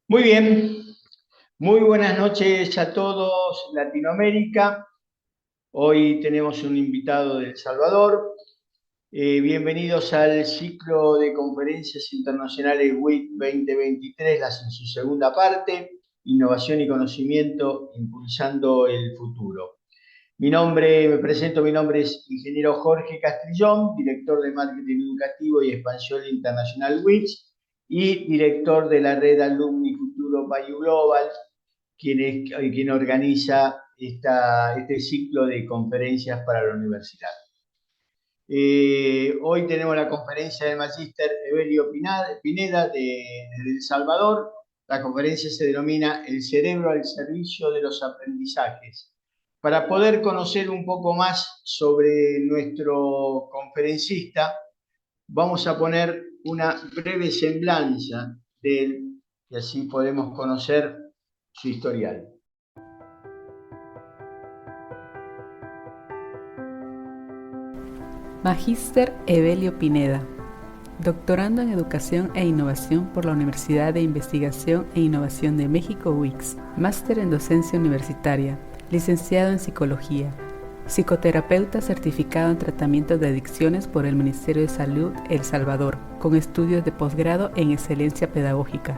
Muy bien, muy buenas noches a todos Latinoamérica. Hoy tenemos un invitado de El Salvador. Bienvenidos al ciclo de conferencias internacionales WIC 2023, en su segunda parte, Innovación y Conocimiento impulsando el futuro. Mi nombre es ingeniero Jorge Castrillón, director de Marketing Educativo y Expansión Internacional WICS y director de la red Alumni Futuro Payu Global, quien organiza este ciclo de conferencias para la universidad. Hoy tenemos la conferencia del Magíster Evelio Pineda de El Salvador. La conferencia se denomina El cerebro al servicio de los aprendizajes. Para poder conocer un poco más sobre nuestro conferencista, vamos a poner una breve semblanza de él y así podemos conocer su historial. Magíster Evelio Pineda, doctorando en Educación e Innovación por la Universidad de Investigación e Innovación de México UICS, máster en Docencia Universitaria, licenciado en Psicología, psicoterapeuta certificado en Tratamiento de Adicciones por el Ministerio de Salud El Salvador, con estudios de posgrado en Excelencia Pedagógica.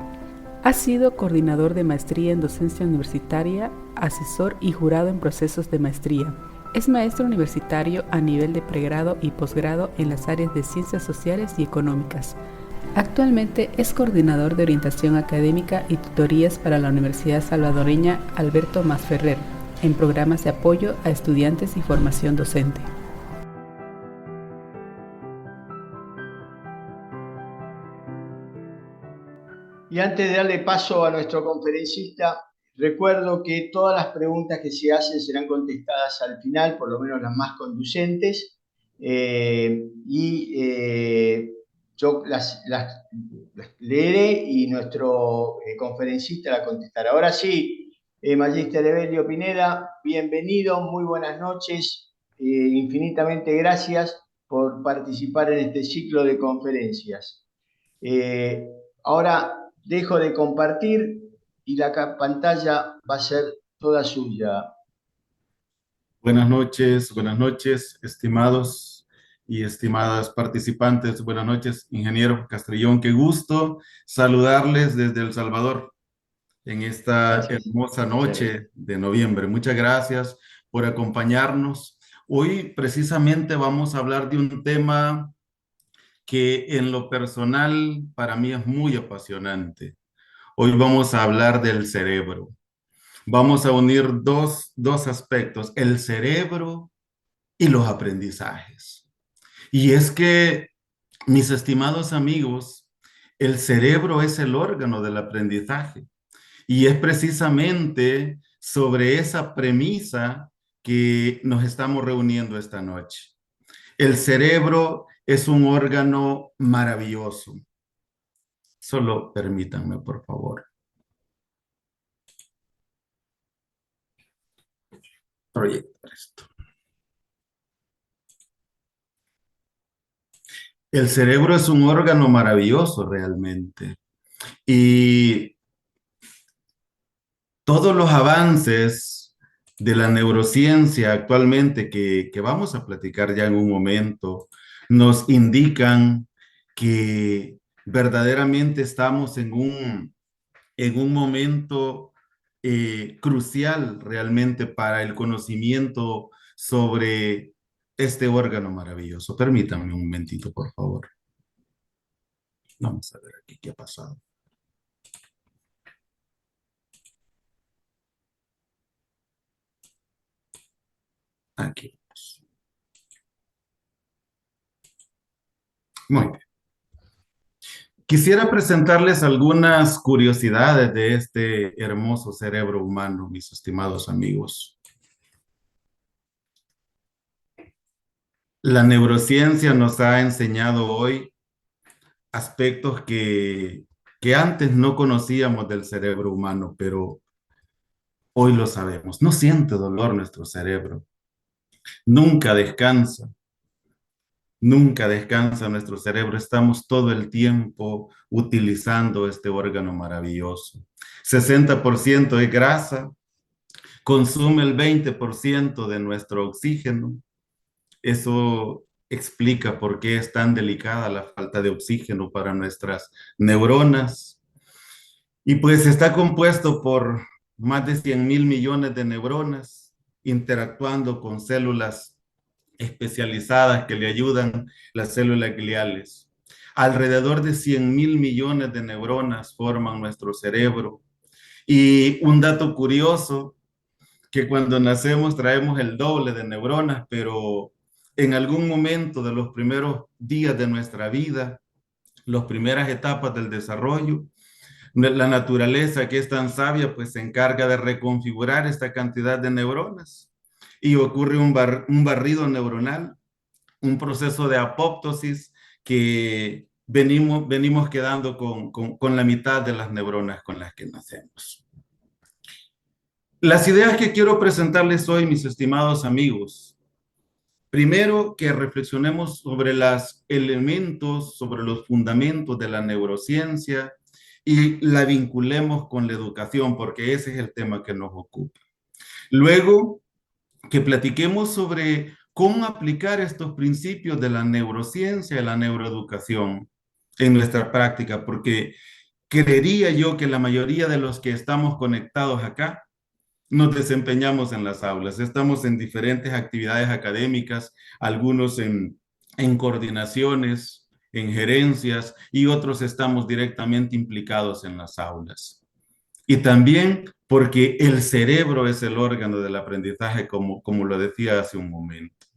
Ha sido coordinador de maestría en Docencia Universitaria, asesor y jurado en procesos de maestría. Es maestro universitario a nivel de pregrado y posgrado en las áreas de Ciencias Sociales y Económicas. Actualmente es coordinador de orientación académica y tutorías para la Universidad Salvadoreña Alberto Masferrer, en programas de apoyo a estudiantes y formación docente. Y antes de darle paso a nuestro conferencista, recuerdo que todas las preguntas que se hacen serán contestadas al final, por lo menos las más conducentes, yo las leeré y nuestro conferencista la contestará. Ahora sí, Magíster Evelio Pineda, bienvenido, muy buenas noches, infinitamente gracias por participar en este ciclo de conferencias. Ahora dejo de compartir y la pantalla va a ser toda suya. Buenas noches, estimados y estimadas participantes. Buenas noches, ingeniero Castrillón. Qué gusto saludarles desde El Salvador en esta hermosa noche de noviembre. Muchas gracias por acompañarnos. Hoy precisamente vamos a hablar de un tema que en lo personal para mí es muy apasionante. Hoy vamos a hablar del cerebro. Vamos a unir dos aspectos, el cerebro y los aprendizajes. Y es que, mis estimados amigos, el cerebro es el órgano del aprendizaje. Y es precisamente sobre esa premisa que nos estamos reuniendo esta noche. El cerebro es un órgano maravilloso. Solo permítanme, por favor. Proyectar esto. El cerebro es un órgano maravilloso realmente. Y todos los avances de la neurociencia actualmente que vamos a platicar ya en un momento, nos indican que verdaderamente estamos en un momento crucial realmente para el conocimiento sobre este órgano maravilloso. Permítanme un momentito, por favor. Vamos a ver aquí qué ha pasado. Aquí. Muy bien. Quisiera presentarles algunas curiosidades de este hermoso cerebro humano, mis estimados amigos. La neurociencia nos ha enseñado hoy aspectos que antes no conocíamos del cerebro humano, pero hoy lo sabemos. No siente dolor nuestro cerebro. Nunca descansa. Nunca descansa nuestro cerebro. Estamos todo el tiempo utilizando este órgano maravilloso. 60% es grasa, consume el 20% de nuestro oxígeno. Eso explica por qué es tan delicada la falta de oxígeno para nuestras neuronas. Y pues está compuesto por más de 100.000 millones de neuronas interactuando con células especializadas que le ayudan, las células gliales. Alrededor de 100.000 millones de neuronas forman nuestro cerebro. Y un dato curioso, que cuando nacemos traemos el doble de neuronas, pero en algún momento de los primeros días de nuestra vida, las primeras etapas del desarrollo, la naturaleza que es tan sabia, pues se encarga de reconfigurar esta cantidad de neuronas y ocurre un barrido neuronal, un proceso de apoptosis que venimos quedando con la mitad de las neuronas con las que nacemos. Las ideas que quiero presentarles hoy, mis estimados amigos. Primero, que reflexionemos sobre los elementos, sobre los fundamentos de la neurociencia y la vinculemos con la educación, porque ese es el tema que nos ocupa. Luego, que platiquemos sobre cómo aplicar estos principios de la neurociencia y la neuroeducación en nuestra práctica, porque creería yo que la mayoría de los que estamos conectados acá nos desempeñamos en las aulas, estamos en diferentes actividades académicas, algunos en coordinaciones, en gerencias y otros estamos directamente implicados en las aulas. Y también porque el cerebro es el órgano del aprendizaje, como lo decía hace un momento.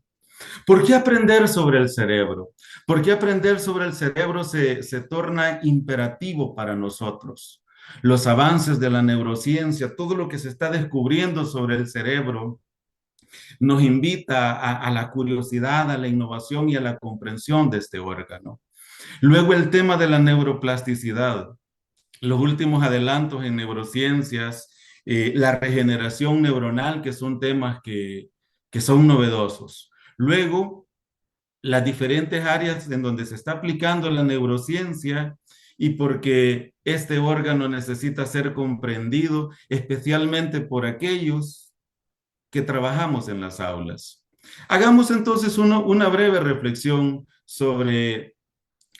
¿Por qué aprender sobre el cerebro? ¿Por qué aprender sobre el cerebro se torna imperativo para nosotros? Los avances de la neurociencia, todo lo que se está descubriendo sobre el cerebro, nos invita a la curiosidad, a la innovación y a la comprensión de este órgano. Luego el tema de la neuroplasticidad, los últimos adelantos en neurociencias, la regeneración neuronal, que son temas que son novedosos. Luego, las diferentes áreas en donde se está aplicando la neurociencia y porque este órgano necesita ser comprendido, especialmente por aquellos que trabajamos en las aulas. Hagamos entonces una breve reflexión sobre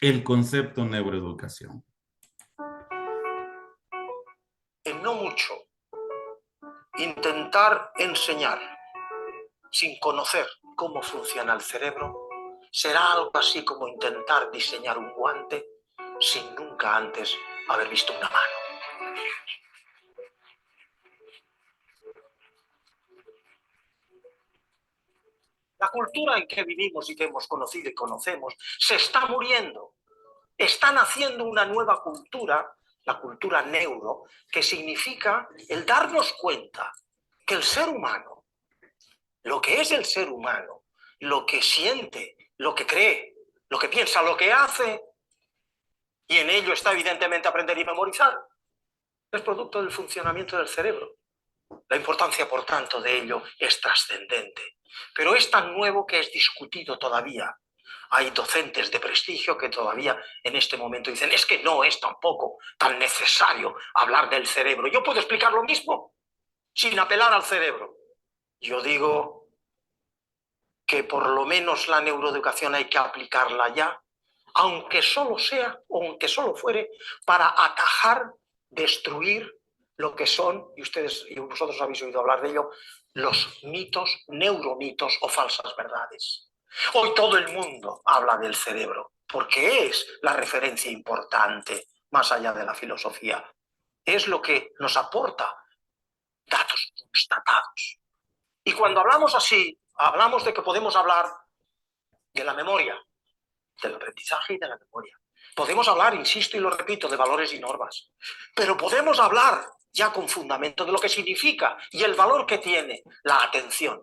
el concepto neuroeducación. En no mucho, intentar enseñar sin conocer cómo funciona el cerebro será algo así como intentar diseñar un guante sin nunca antes haber visto una mano. La cultura en que vivimos y que hemos conocido y conocemos se está muriendo. Está naciendo una nueva cultura, la cultura neuro, que significa el darnos cuenta que el ser humano, lo que es el ser humano, lo que siente, lo que cree, lo que piensa, lo que hace, y en ello está evidentemente aprender y memorizar, es producto del funcionamiento del cerebro. La importancia, por tanto, de ello es trascendente. Pero es tan nuevo que es discutido todavía. Hay docentes de prestigio que todavía en este momento dicen es que no es tampoco tan necesario hablar del cerebro. Yo puedo explicar lo mismo sin apelar al cerebro. Yo digo que por lo menos la neuroeducación hay que aplicarla ya, aunque solo sea, o aunque solo fuere, para atajar, destruir lo que son, y ustedes y vosotros habéis oído hablar de ello, los mitos, neuromitos o falsas verdades. Hoy todo el mundo habla del cerebro, porque es la referencia importante, más allá de la filosofía. Es lo que nos aporta datos constatados. Y cuando hablamos así, hablamos de que podemos hablar de la memoria, del aprendizaje y de la memoria. Podemos hablar, insisto y lo repito, de valores y normas, pero podemos hablar ya con fundamento de lo que significa y el valor que tiene la atención.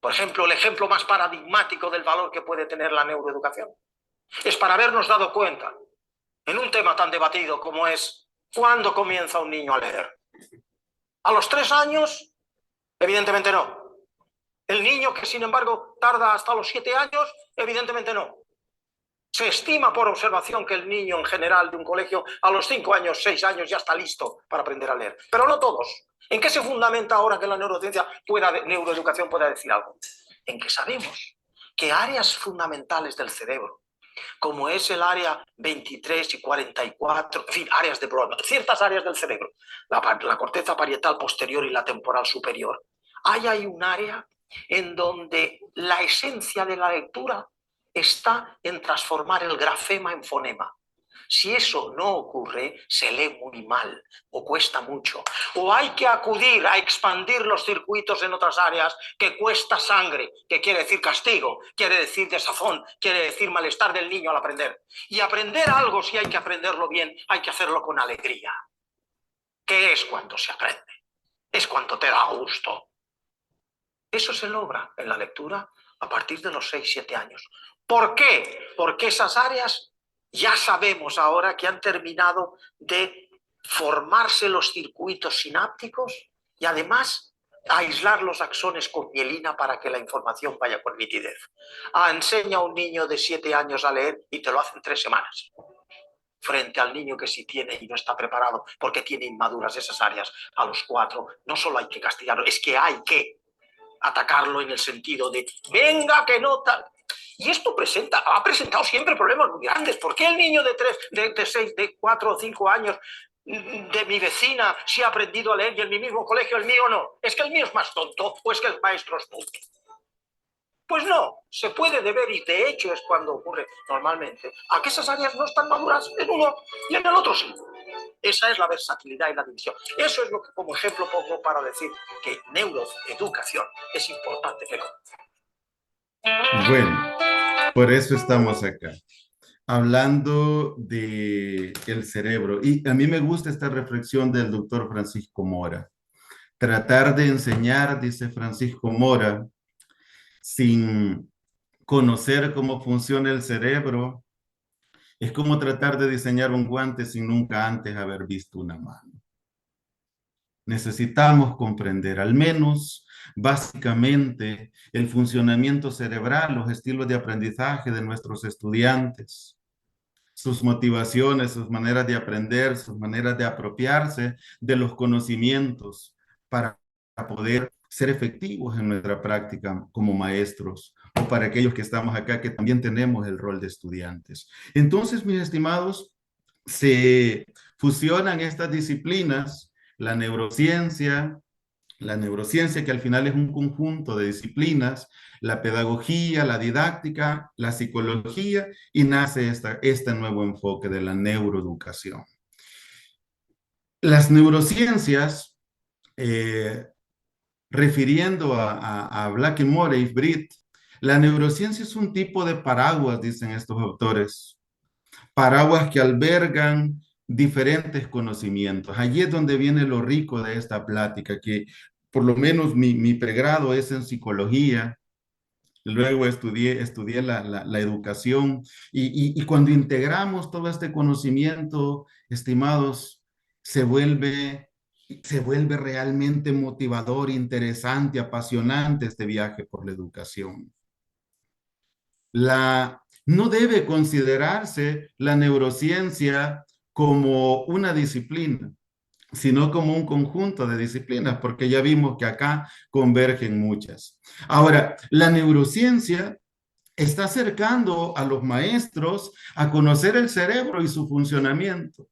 Por ejemplo, el ejemplo más paradigmático del valor que puede tener la neuroeducación es para habernos dado cuenta en un tema tan debatido como es ¿cuándo comienza un niño a leer? ¿A los 3 años? Evidentemente no. El niño que, sin embargo, tarda hasta los 7 años, evidentemente no. Se estima por observación que el niño en general de un colegio a los 5 años, 6 años ya está listo para aprender a leer, pero no todos. ¿En qué se fundamenta ahora que la neurociencia neuroeducación pueda decir algo? En que sabemos que áreas fundamentales del cerebro, como es el área 23 y 44, en fin, áreas de Broad, ciertas áreas del cerebro, la corteza parietal posterior y la temporal superior, hay un área en donde la esencia de la lectura está en transformar el grafema en fonema. Si eso no ocurre, se lee muy mal o cuesta mucho. O hay que acudir a expandir los circuitos en otras áreas que cuesta sangre, que quiere decir castigo, quiere decir desazón, quiere decir malestar del niño al aprender. Y aprender algo, si hay que aprenderlo bien, hay que hacerlo con alegría. ¿Qué es cuando se aprende? Es cuando te da gusto. Eso se logra en la lectura a partir de los 6-7 años. ¿Por qué? Porque esas áreas ya sabemos ahora que han terminado de formarse los circuitos sinápticos y además aislar los axones con mielina para que la información vaya con nitidez. Enseña a un niño de 7 años a leer y te lo hace en 3 semanas. Frente al niño que sí tiene y no está preparado porque tiene inmaduras esas áreas, a los 4, no solo hay que castigarlo, es que hay que atacarlo en el sentido de venga que no tal. Y esto ha presentado siempre problemas muy grandes. ¿Por qué el niño de 6, de 4 o 5 años de mi vecina sí ha aprendido a leer y en mi mismo colegio el mío no? ¿Es que el mío es más tonto o es que el maestro es tonto? Pues no, se puede deber, y de hecho es cuando ocurre normalmente, a que esas áreas no están maduras en uno y en el otro sí. Esa es la versatilidad y la división. Eso es lo que como ejemplo pongo para decir que neuroeducación es importante que conozcamos. Bueno, por eso estamos acá, hablando de el cerebro. Y a mí me gusta esta reflexión del doctor Francisco Mora. Tratar de enseñar, dice Francisco Mora, sin conocer cómo funciona el cerebro, es como tratar de diseñar un guante sin nunca antes haber visto una mano. Necesitamos comprender, al menos básicamente, el funcionamiento cerebral, los estilos de aprendizaje de nuestros estudiantes, sus motivaciones, sus maneras de aprender, sus maneras de apropiarse de los conocimientos para poder ser efectivos en nuestra práctica como maestros o para aquellos que estamos acá que también tenemos el rol de estudiantes. Entonces, mis estimados, se fusionan estas disciplinas, la neurociencia que al final es un conjunto de disciplinas, la pedagogía, la didáctica, la psicología, y nace este nuevo enfoque de la neuroeducación. Las neurociencias, refiriendo a Blackmore y Britt, la neurociencia es un tipo de paraguas, dicen estos autores, paraguas que albergan diferentes conocimientos. Allí es donde viene lo rico de esta plática, que por lo menos mi pregrado es en psicología, luego estudié la educación y cuando integramos todo este conocimiento, estimados, se vuelve realmente motivador, interesante, apasionante este viaje por la educación. No debe considerarse la neurociencia como una disciplina, sino como un conjunto de disciplinas, porque ya vimos que acá convergen muchas. Ahora, la neurociencia está acercando a los maestros a conocer el cerebro y su funcionamiento.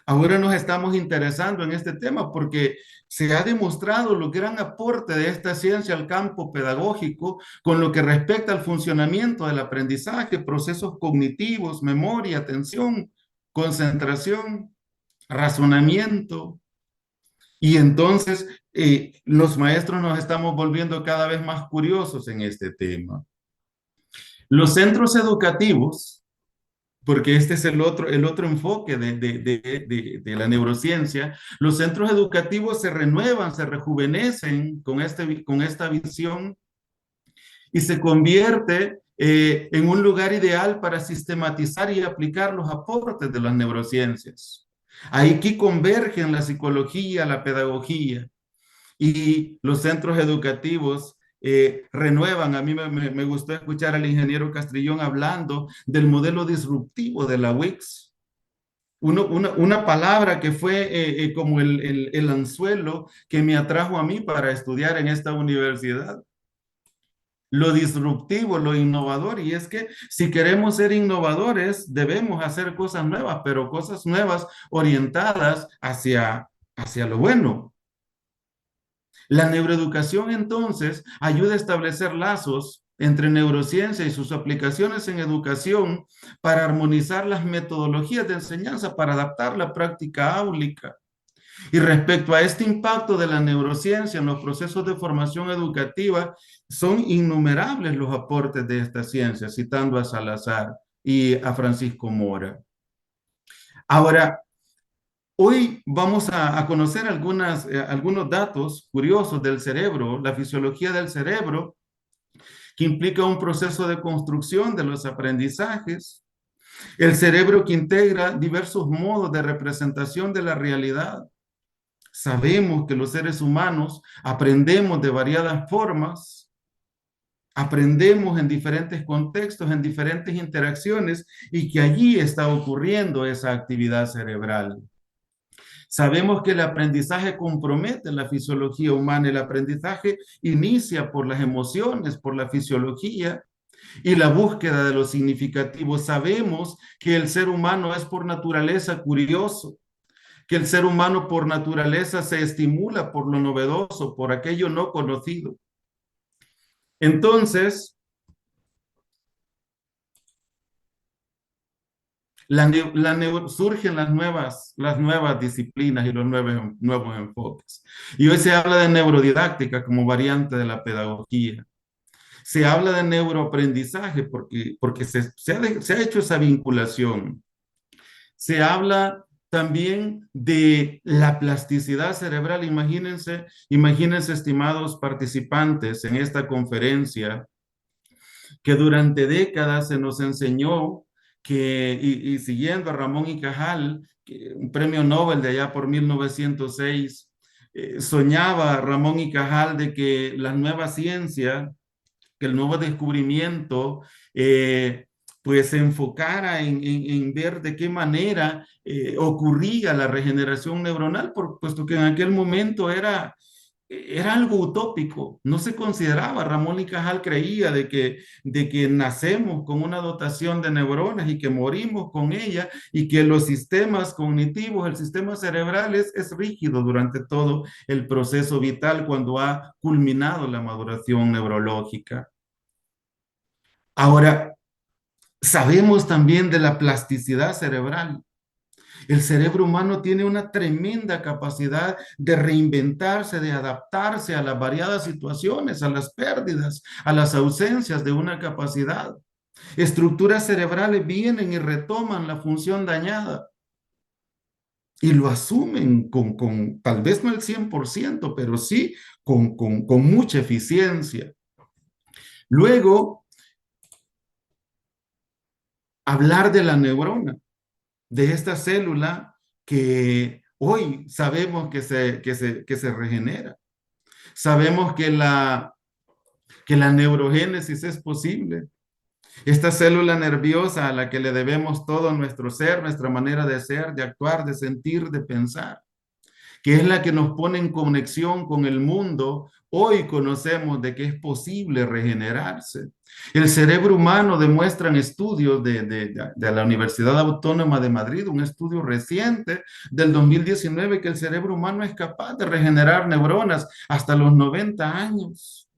Ahora nos estamos interesando en este tema porque se ha demostrado el gran aporte de esta ciencia al campo pedagógico con lo que respecta al funcionamiento del aprendizaje, procesos cognitivos, memoria, atención, concentración, razonamiento. Y entonces los maestros nos estamos volviendo cada vez más curiosos en este tema. Los centros educativos, porque este es el otro enfoque de la neurociencia, los centros educativos se renuevan, se rejuvenecen con esta visión y se convierte en un lugar ideal para sistematizar y aplicar los aportes de las neurociencias. Aquí convergen la psicología, la pedagogía y los centros educativos renuevan. A mí me gustó escuchar al ingeniero Castrillón hablando del modelo disruptivo de la UICS. Una palabra que fue como el anzuelo que me atrajo a mí para estudiar en esta universidad. Lo disruptivo, lo innovador, y es que si queremos ser innovadores, debemos hacer cosas nuevas, pero cosas nuevas orientadas hacia lo bueno. La neuroeducación, entonces, ayuda a establecer lazos entre neurociencia y sus aplicaciones en educación para armonizar las metodologías de enseñanza, para adaptar la práctica áulica. Y respecto a este impacto de la neurociencia en los procesos de formación educativa, son innumerables los aportes de esta ciencia, citando a Salazar y a Francisco Mora. Ahora, hoy vamos a conocer algunos datos curiosos del cerebro, la fisiología del cerebro, que implica un proceso de construcción de los aprendizajes, el cerebro que integra diversos modos de representación de la realidad. Sabemos que los seres humanos aprendemos de variadas formas, aprendemos en diferentes contextos, en diferentes interacciones, y que allí está ocurriendo esa actividad cerebral. Sabemos que el aprendizaje compromete la fisiología humana. El aprendizaje inicia por las emociones, por la fisiología y la búsqueda de lo significativo. Sabemos que el ser humano es por naturaleza curioso, que el ser humano por naturaleza se estimula por lo novedoso, por aquello no conocido. Entonces, surgen las nuevas disciplinas y los nuevos enfoques. Y hoy se habla de neurodidáctica como variante de la pedagogía. Se habla de neuroaprendizaje porque se ha hecho esa vinculación. Se habla también de la plasticidad cerebral. Imagínense, estimados participantes en esta conferencia, que durante décadas se nos enseñó que, y siguiendo a Ramón y Cajal, un premio Nobel de allá por 1906, soñaba Ramón y Cajal de que la nueva ciencia, que el nuevo descubrimiento, pues se enfocara en ver de qué manera ocurría la regeneración neuronal, puesto que en aquel momento era algo utópico, no se consideraba. Ramón y Cajal creía de que nacemos con una dotación de neuronas y que morimos con ella, y que los sistemas cognitivos, el sistema cerebral es rígido durante todo el proceso vital cuando ha culminado la maduración neurológica. Ahora, sabemos también de la plasticidad cerebral. El cerebro humano tiene una tremenda capacidad de reinventarse, de adaptarse a las variadas situaciones, a las pérdidas, a las ausencias de una capacidad. Estructuras cerebrales vienen y retoman la función dañada y lo asumen con tal vez no el 100%, pero sí con mucha eficiencia. Luego, hablar de la neurona, de esta célula que hoy sabemos que se regenera. Sabemos que la neurogénesis es posible. Esta célula nerviosa a la que le debemos todo nuestro ser, nuestra manera de ser, de actuar, de sentir, de pensar, que es la que nos pone en conexión con el mundo. Hoy conocemos de que es posible regenerarse. El cerebro humano, demuestran estudios de la Universidad Autónoma de Madrid, un estudio reciente del 2019, que el cerebro humano es capaz de regenerar neuronas hasta los 90 años.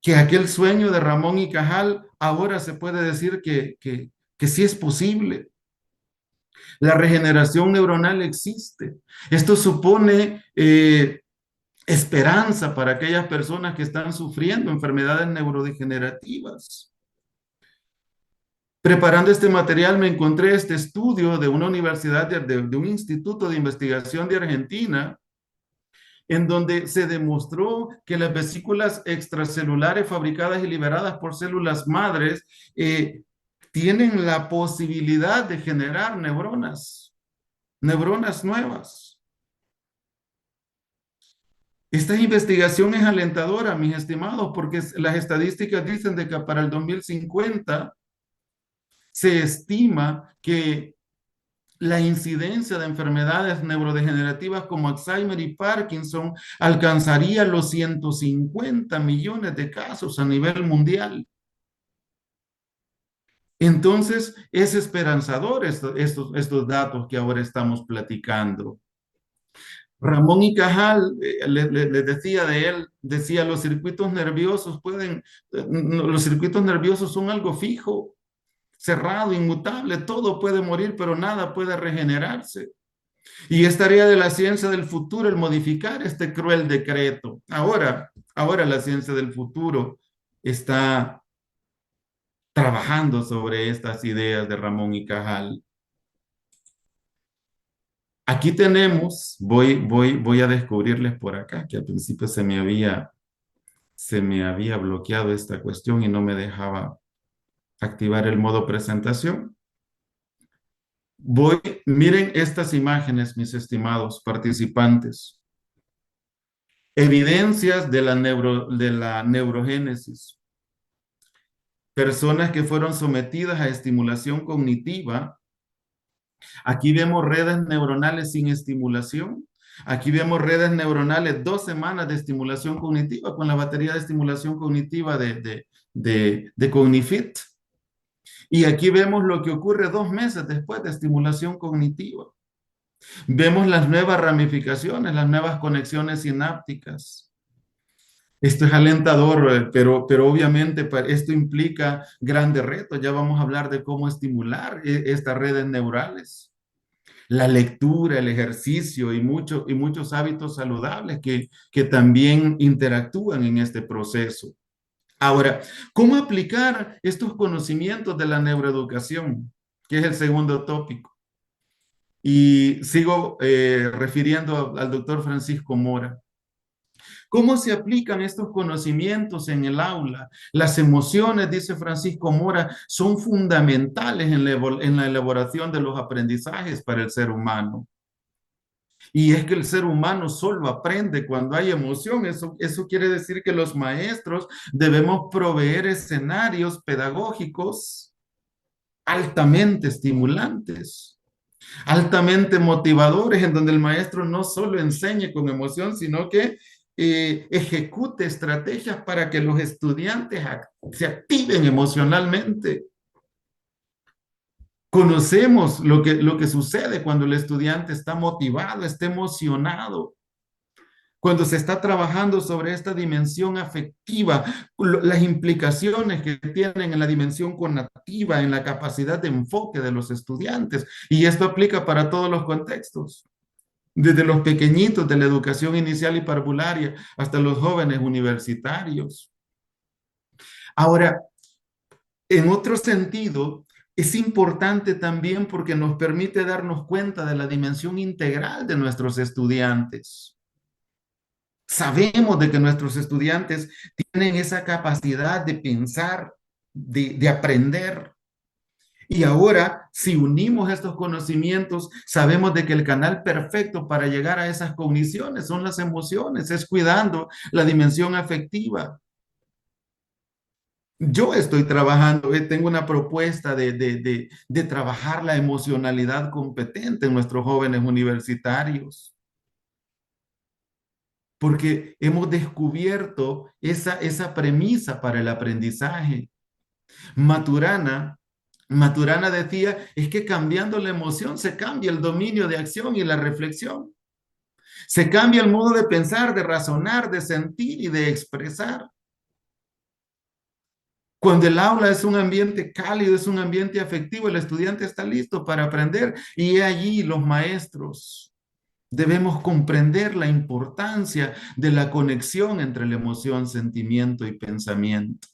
Que aquel sueño de Ramón y Cajal ahora se puede decir que sí es posible. La regeneración neuronal existe. Esto supone esperanza para aquellas personas que están sufriendo enfermedades neurodegenerativas. Preparando este material me encontré este estudio de una universidad, de un instituto de investigación de Argentina, en donde se demostró que las vesículas extracelulares fabricadas y liberadas por células madres tienen la posibilidad de generar neuronas nuevas. Esta investigación es alentadora, mis estimados, porque las estadísticas dicen de que para el 2050 se estima que la incidencia de enfermedades neurodegenerativas como Alzheimer y Parkinson alcanzaría los 150 millones de casos a nivel mundial. Entonces, es esperanzador estos datos que ahora estamos platicando. Ramón y Cajal, les decía de él, decía, los circuitos nerviosos los circuitos nerviosos son algo fijo, cerrado, inmutable, todo puede morir, pero nada puede regenerarse. Y es tarea de la ciencia del futuro el modificar este cruel decreto. Ahora la ciencia del futuro está trabajando sobre estas ideas de Ramón y Cajal. Aquí tenemos, voy a descubrirles por acá, que al principio se me había bloqueado esta cuestión y no me dejaba activar el modo presentación. Miren estas imágenes, mis estimados participantes. Evidencias de la neurogénesis. Personas que fueron sometidas a estimulación cognitiva. Aquí vemos redes neuronales sin estimulación. Aquí vemos redes neuronales 2 semanas de estimulación cognitiva con la batería de estimulación cognitiva de Cognifit. Y aquí vemos lo que ocurre 2 meses después de estimulación cognitiva. Vemos las nuevas ramificaciones, las nuevas conexiones sinápticas. Esto es alentador, pero obviamente esto implica grandes retos. Ya vamos a hablar de cómo estimular estas redes neurales. La lectura, el ejercicio y muchos hábitos saludables que también interactúan en este proceso. Ahora, ¿cómo aplicar estos conocimientos de la neuroeducación? Que es el segundo tópico. Y sigo refiriendo al doctor Francisco Mora. ¿Cómo se aplican estos conocimientos en el aula? Las emociones, dice Francisco Mora, son fundamentales en la elaboración de los aprendizajes para el ser humano. Y es que el ser humano solo aprende cuando hay emoción. Eso quiere decir que los maestros debemos proveer escenarios pedagógicos altamente estimulantes, altamente motivadores, en donde el maestro no solo enseñe con emoción, sino que ejecute estrategias para que los estudiantes se activen emocionalmente. Conocemos lo que sucede cuando el estudiante está motivado, está emocionado. Cuando se está trabajando sobre esta dimensión afectiva, las implicaciones que tienen en la dimensión cognitiva, en la capacidad de enfoque de los estudiantes. Y esto aplica para todos los contextos. Desde los pequeñitos de la educación inicial y parvularia hasta los jóvenes universitarios. Ahora, en otro sentido, es importante también porque nos permite darnos cuenta de la dimensión integral de nuestros estudiantes. Sabemos de que nuestros estudiantes tienen esa capacidad de pensar, de aprender. Y ahora, si unimos estos conocimientos, sabemos de que el canal perfecto para llegar a esas cogniciones son las emociones, es cuidando la dimensión afectiva. Yo estoy trabajando, tengo una propuesta de trabajar la emocionalidad competente en nuestros jóvenes universitarios. Porque hemos descubierto esa premisa para el aprendizaje. Maturana decía, es que cambiando la emoción se cambia el dominio de acción y la reflexión. Se cambia el modo de pensar, de razonar, de sentir y de expresar. Cuando el aula es un ambiente cálido, es un ambiente afectivo, el estudiante está listo para aprender y allí los maestros debemos comprender la importancia de la conexión entre la emoción, sentimiento y pensamiento.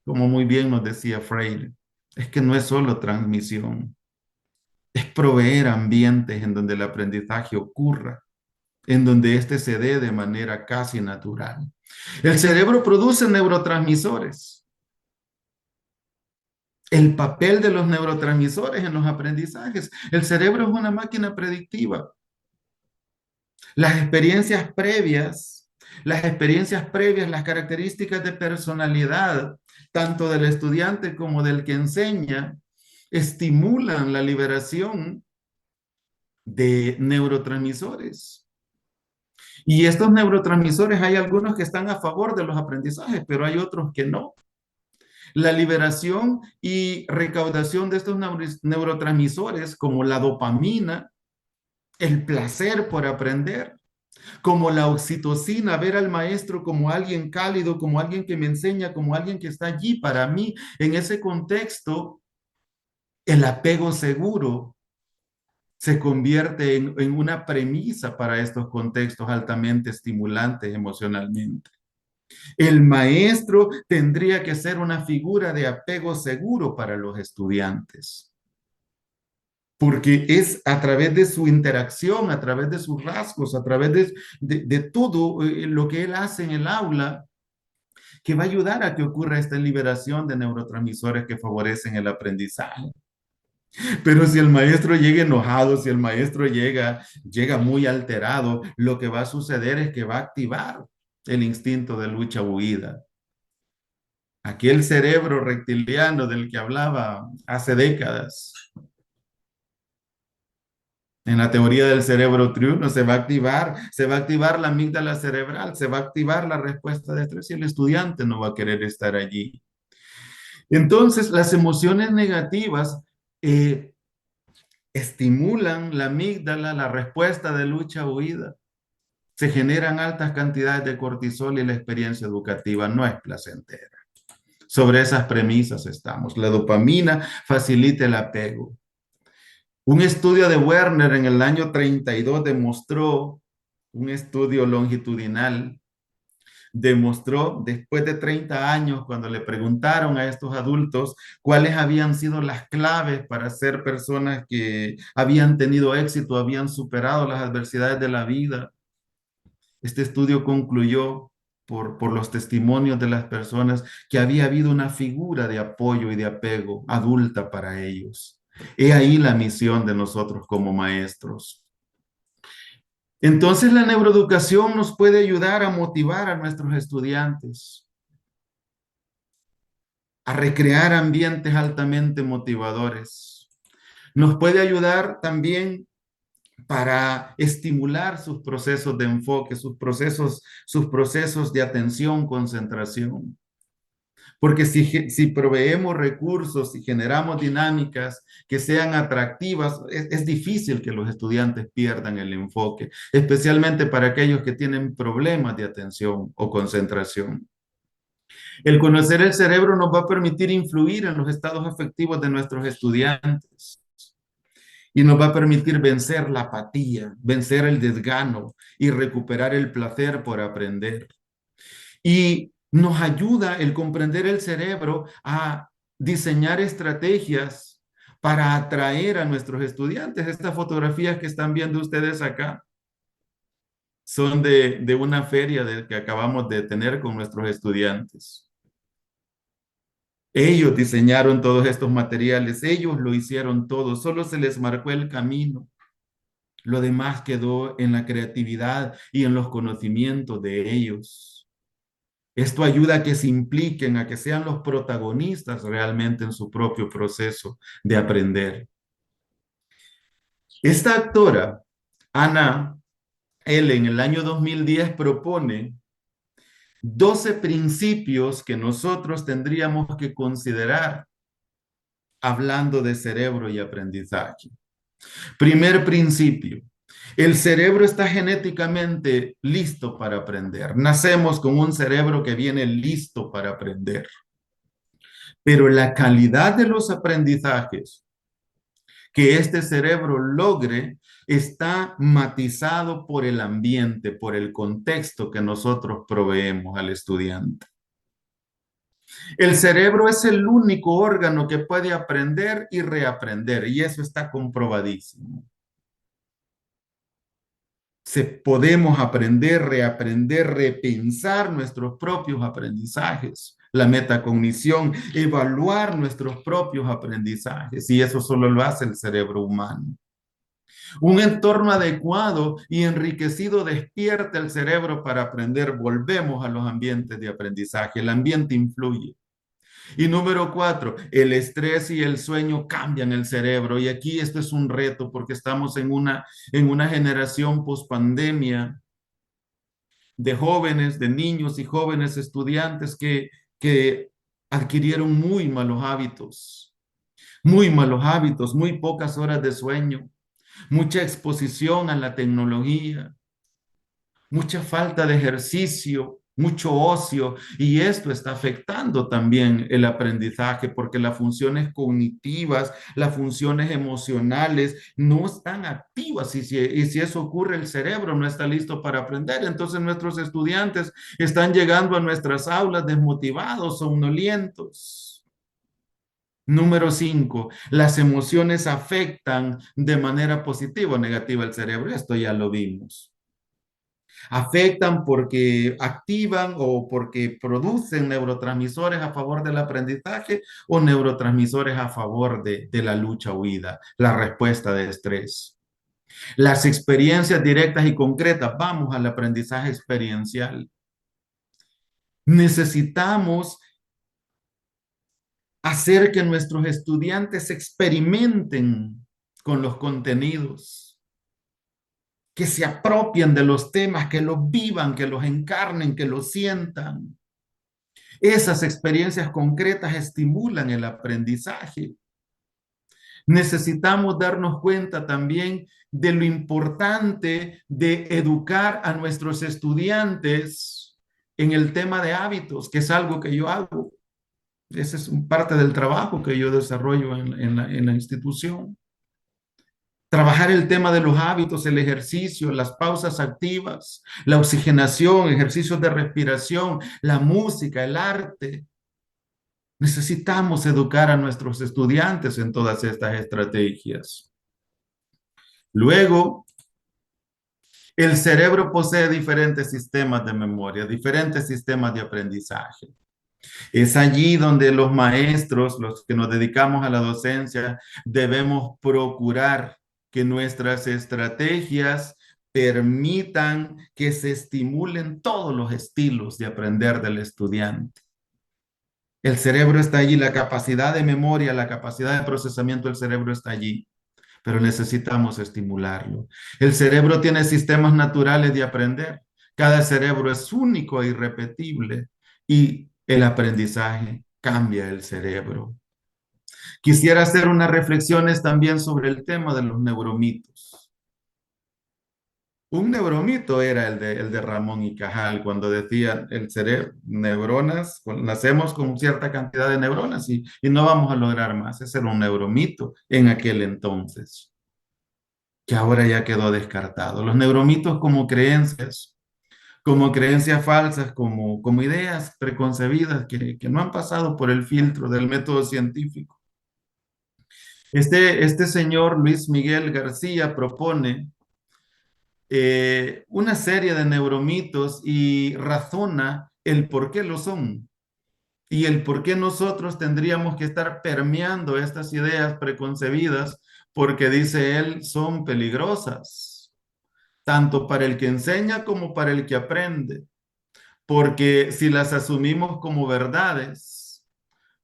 Como muy bien nos decía Freire, es que no es solo transmisión, es proveer ambientes en donde el aprendizaje ocurra, en donde éste se dé de manera casi natural. El cerebro produce neurotransmisores. El papel de los neurotransmisores en los aprendizajes. El cerebro es una máquina predictiva. Las experiencias previas, las características de personalidad, tanto del estudiante como del que enseña, estimulan la liberación de neurotransmisores. Y estos neurotransmisores hay algunos que están a favor de los aprendizajes, pero hay otros que no. La liberación y recaudación de estos neurotransmisores, como la dopamina, el placer por aprender, como la oxitocina, ver al maestro como alguien cálido, como alguien que me enseña, como alguien que está allí para mí. En ese contexto, el apego seguro se convierte en una premisa para estos contextos altamente estimulantes emocionalmente. El maestro tendría que ser una figura de apego seguro para los estudiantes, porque es a través de su interacción, a través de sus rasgos, a través de todo lo que él hace en el aula, que va a ayudar a que ocurra esta liberación de neurotransmisores que favorecen el aprendizaje. Pero si el maestro llega enojado, si el maestro llega muy alterado, lo que va a suceder es que va a activar el instinto de lucha-huida. Aquel cerebro reptiliano del que hablaba hace décadas. En la teoría del cerebro triuno se va a activar la amígdala cerebral, se va a activar la respuesta de estrés y el estudiante no va a querer estar allí. Entonces, las emociones negativas estimulan la amígdala, la respuesta de lucha-huida. Se generan altas cantidades de cortisol y la experiencia educativa no es placentera. Sobre esas premisas estamos. La dopamina facilita el apego. Un estudio de Werner en el año 32 demostró, un estudio longitudinal, demostró después de 30 años, cuando le preguntaron a estos adultos cuáles habían sido las claves para ser personas que habían tenido éxito, habían superado las adversidades de la vida. Este estudio concluyó por los testimonios de las personas que había habido una figura de apoyo y de apego adulta para ellos. He ahí la misión de nosotros como maestros. Entonces la neuroeducación nos puede ayudar a motivar a nuestros estudiantes, a recrear ambientes altamente motivadores. Nos puede ayudar también para estimular sus procesos de enfoque, sus procesos de atención, concentración. Porque si proveemos recursos y generamos dinámicas que sean atractivas, es difícil que los estudiantes pierdan el enfoque, especialmente para aquellos que tienen problemas de atención o concentración. El conocer el cerebro nos va a permitir influir en los estados afectivos de nuestros estudiantes y nos va a permitir vencer la apatía, vencer el desgano y recuperar el placer por aprender. Y nos ayuda el comprender el cerebro a diseñar estrategias para atraer a nuestros estudiantes. Estas fotografías que están viendo ustedes acá son de una feria que acabamos de tener con nuestros estudiantes. Ellos diseñaron todos estos materiales, ellos lo hicieron todo, solo se les marcó el camino. Lo demás quedó en la creatividad y en los conocimientos de ellos. Esto ayuda a que se impliquen, a que sean los protagonistas realmente en su propio proceso de aprender. Esta actora, Anna Ellen, en el año 2010 propone 12 principios que nosotros tendríamos que considerar hablando de cerebro y aprendizaje. Primer principio, el cerebro está genéticamente listo para aprender. Nacemos con un cerebro que viene listo para aprender. Pero la calidad de los aprendizajes que este cerebro logre está matizado por el ambiente, por el contexto que nosotros proveemos al estudiante. El cerebro es el único órgano que puede aprender y reaprender, y eso está comprobadísimo. Podemos aprender, reaprender, repensar nuestros propios aprendizajes, la metacognición, evaluar nuestros propios aprendizajes, y eso solo lo hace el cerebro humano. Un entorno adecuado y enriquecido despierta el cerebro para aprender. Volvemos a los ambientes de aprendizaje. El ambiente influye. Y número 4, el estrés y el sueño cambian el cerebro. Y aquí esto es un reto porque estamos en una generación post-pandemia de jóvenes, de niños y jóvenes estudiantes que adquirieron muy malos hábitos, muy pocas horas de sueño, mucha exposición a la tecnología, mucha falta de ejercicio, mucho ocio, y esto está afectando también el aprendizaje porque las funciones cognitivas, las funciones emocionales no están activas y si eso ocurre, el cerebro no está listo para aprender. Entonces nuestros estudiantes están llegando a nuestras aulas desmotivados, somnolientos. Número 5, las emociones afectan de manera positiva o negativa el cerebro. Esto ya lo vimos. Afectan porque activan o porque producen neurotransmisores a favor del aprendizaje o neurotransmisores a favor de la lucha-huida, la respuesta de estrés. Las experiencias directas y concretas, vamos al aprendizaje experiencial. Necesitamos hacer que nuestros estudiantes experimenten con los contenidos, que se apropien de los temas, que los vivan, que los encarnen, que los sientan. Esas experiencias concretas estimulan el aprendizaje. Necesitamos darnos cuenta también de lo importante de educar a nuestros estudiantes en el tema de hábitos, que es algo que yo hago. Esa es parte del trabajo que yo desarrollo en la institución. Trabajar el tema de los hábitos, el ejercicio, las pausas activas, la oxigenación, ejercicios de respiración, la música, el arte. Necesitamos educar a nuestros estudiantes en todas estas estrategias. Luego, el cerebro posee diferentes sistemas de memoria, diferentes sistemas de aprendizaje. Es allí donde los maestros, los que nos dedicamos a la docencia, debemos procurar que nuestras estrategias permitan que se estimulen todos los estilos de aprender del estudiante. El cerebro está allí, la capacidad de memoria, la capacidad de procesamiento del cerebro está allí, pero necesitamos estimularlo. El cerebro tiene sistemas naturales de aprender. Cada cerebro es único e irrepetible y el aprendizaje cambia el cerebro. Quisiera hacer unas reflexiones también sobre el tema de los neuromitos. Un neuromito era el de Ramón y Cajal, cuando decía el cerebro, neuronas, nacemos con cierta cantidad de neuronas y no vamos a lograr más. Ese era un neuromito en aquel entonces, que ahora ya quedó descartado. Los neuromitos como creencias falsas, como ideas preconcebidas que no han pasado por el filtro del método científico. Este señor Luis Miguel García propone una serie de neuromitos y razona el por qué lo son y el por qué nosotros tendríamos que estar permeando estas ideas preconcebidas porque dice él son peligrosas, tanto para el que enseña como para el que aprende, porque si las asumimos como verdades,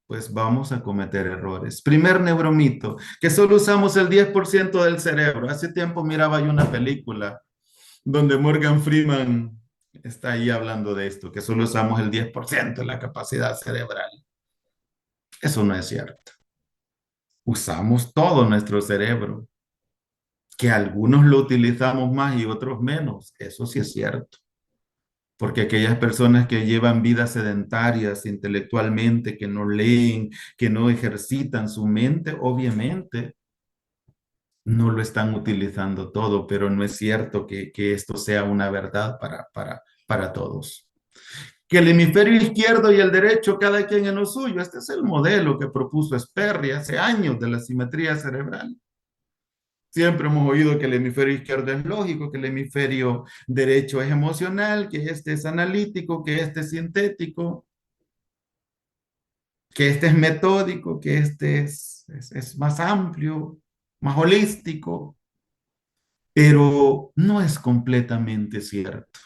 pues vamos a cometer errores. Primer neuromito, que solo usamos el 10% del cerebro. Hace tiempo miraba yo una película donde Morgan Freeman está ahí hablando de esto, que solo usamos el 10% de la capacidad cerebral. Eso no es cierto. Usamos todo nuestro cerebro, que algunos lo utilizamos más y otros menos. Eso sí es cierto. Porque aquellas personas que llevan vidas sedentarias intelectualmente, que no leen, que no ejercitan su mente, obviamente no lo están utilizando todo, pero no es cierto que esto sea una verdad para todos. Que el hemisferio izquierdo y el derecho, cada quien en lo suyo. Este es el modelo que propuso Sperry hace años de la simetría cerebral. Siempre hemos oído que el hemisferio izquierdo es lógico, que el hemisferio derecho es emocional, que este es analítico, que este es sintético, que este es metódico, que este es más amplio, más holístico. Pero no es completamente cierto,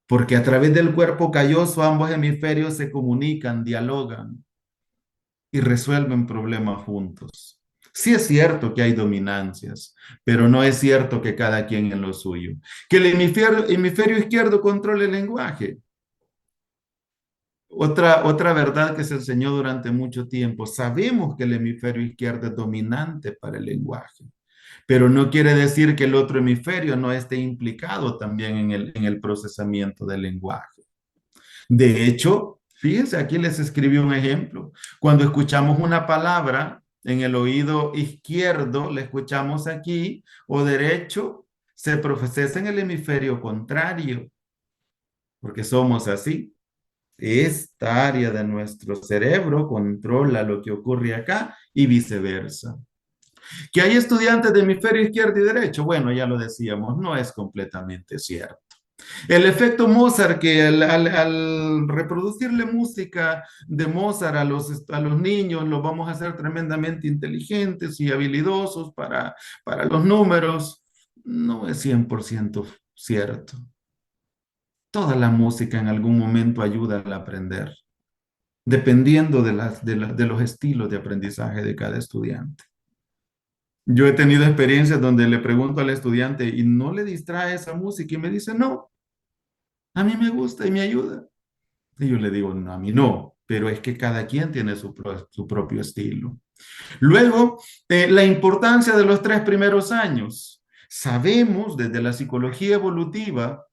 porque a través del cuerpo calloso ambos hemisferios se comunican, dialogan y resuelven problemas juntos. Sí es cierto que hay dominancias, pero no es cierto que cada quien en lo suyo. Que el hemisferio izquierdo controle el lenguaje. Otra verdad que se enseñó durante mucho tiempo. Sabemos que el hemisferio izquierdo es dominante para el lenguaje, pero no quiere decir que el otro hemisferio no esté implicado también en el procesamiento del lenguaje. De hecho, fíjense, aquí les escribí un ejemplo. Cuando escuchamos una palabra en el oído izquierdo, la escuchamos aquí, o derecho, se procesa en el hemisferio contrario, porque somos así. Esta área de nuestro cerebro controla lo que ocurre acá y viceversa. ¿Que hay estudiantes de hemisferio izquierdo y derecho? Bueno, ya lo decíamos, no es completamente cierto. El efecto Mozart, que al reproducirle música de Mozart a los niños, los vamos a hacer tremendamente inteligentes y habilidosos para los números, no es 100% cierto. Toda la música en algún momento ayuda al aprender, dependiendo de los estilos de aprendizaje de cada estudiante. Yo he tenido experiencias donde le pregunto al estudiante y no le distrae esa música y me dice, no, a mí me gusta y me ayuda. Y yo le digo, no, a mí no, pero es que cada quien tiene su propio estilo. Luego, la importancia de los 3 primeros años. Sabemos desde la psicología evolutiva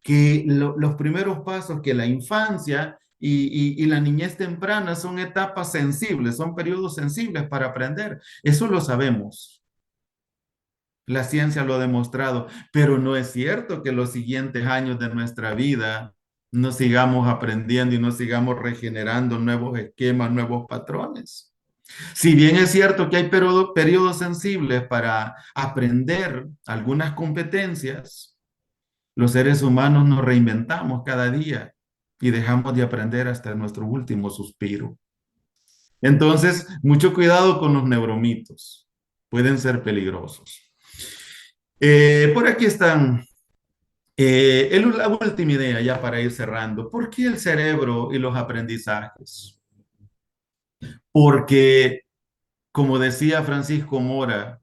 que los primeros pasos, que la infancia y la niñez temprana son etapas sensibles, son periodos sensibles para aprender. Eso lo sabemos. La ciencia lo ha demostrado, pero no es cierto que los siguientes años de nuestra vida no sigamos aprendiendo y no sigamos regenerando nuevos esquemas, nuevos patrones. Si bien es cierto que hay periodos sensibles para aprender algunas competencias, los seres humanos nos reinventamos cada día y dejamos de aprender hasta nuestro último suspiro. Entonces, mucho cuidado con los neuromitos. Pueden ser peligrosos. Por aquí están la última idea ya para ir cerrando. ¿Por qué el cerebro y los aprendizajes? Porque, como decía Francisco Mora,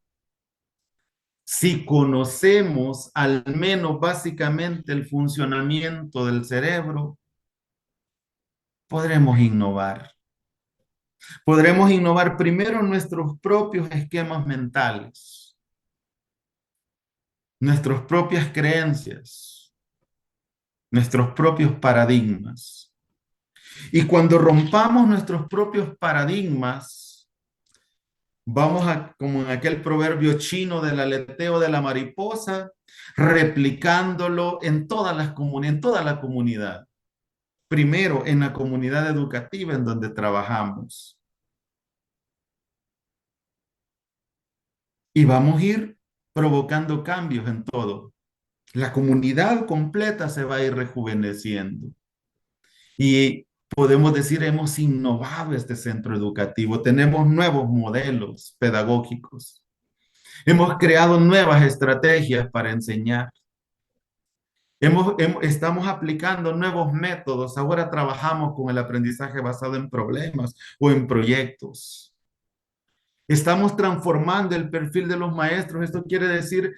si conocemos al menos básicamente el funcionamiento del cerebro, podremos innovar. Podremos innovar primero nuestros propios esquemas mentales, nuestras propias creencias, nuestros propios paradigmas. Y cuando rompamos nuestros propios paradigmas, vamos a, como en aquel proverbio chino del aleteo de la mariposa, replicándolo en toda la comunidad. Primero, en la comunidad educativa en donde trabajamos. Y vamos a ir provocando cambios en todo. La comunidad completa se va a ir rejuveneciendo. Y podemos decir, hemos innovado este centro educativo, tenemos nuevos modelos pedagógicos, hemos creado nuevas estrategias para enseñar, estamos aplicando nuevos métodos, ahora trabajamos con el aprendizaje basado en problemas o en proyectos. Estamos transformando el perfil de los maestros. Esto quiere decir,